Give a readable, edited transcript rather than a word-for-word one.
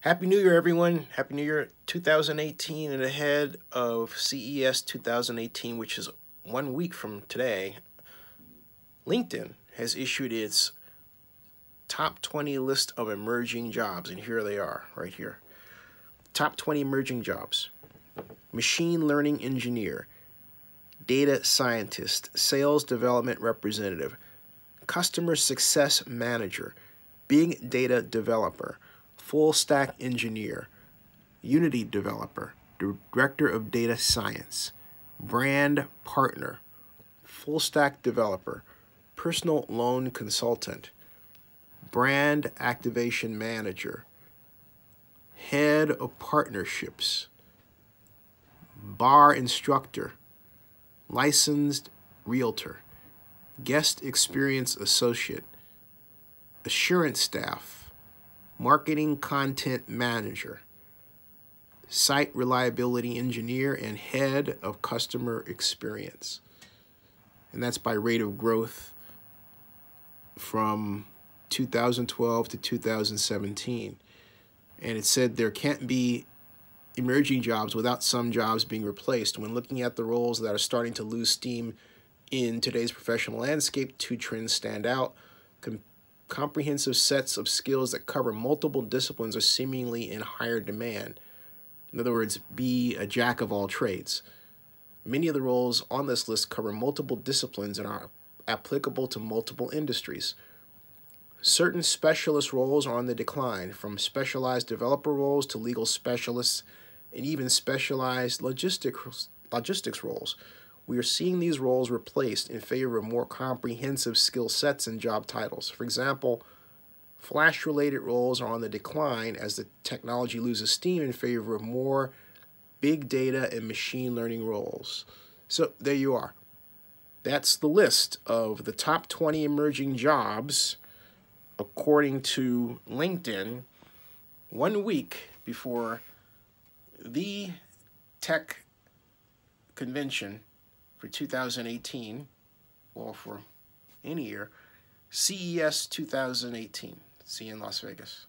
Happy New Year, everyone. Happy New Year 2018, and ahead of CES 2018, which is 1 week from today, LinkedIn has issued its top 20 list of emerging jobs, and here they are, right here. Top 20 emerging jobs: machine learning engineer, data scientist, sales development representative, customer success manager, big data developer, full stack engineer, Unity developer, director of data science, brand partner, full stack developer, personal loan consultant, brand activation manager, head of partnerships, Barre Instructor, licensed realtor, guest experience associate, assurance staff, marketing content manager, site reliability engineer, and head of customer experience. And that's by rate of growth from 2012 to 2017. And it said there can't be emerging jobs without some jobs being replaced. When looking at the roles that are starting to lose steam in today's professional landscape, two trends stand out. Comprehensive sets of skills that cover multiple disciplines are seemingly in higher demand. In other words, be a jack of all trades. Many of the roles on this list cover multiple disciplines and are applicable to multiple industries. Certain specialist roles are on the decline, from specialized developer roles to legal specialists and even specialized logistics roles. We are seeing these roles replaced in favor of more comprehensive skill sets and job titles. For example, Flash-related roles are on the decline as the technology loses steam in favor of more big data and machine learning roles. So there you are. That's the list of the top 20 emerging jobs according to LinkedIn 1 week before the tech convention for 2018, well, for any year, CES 2018. See you in Las Vegas.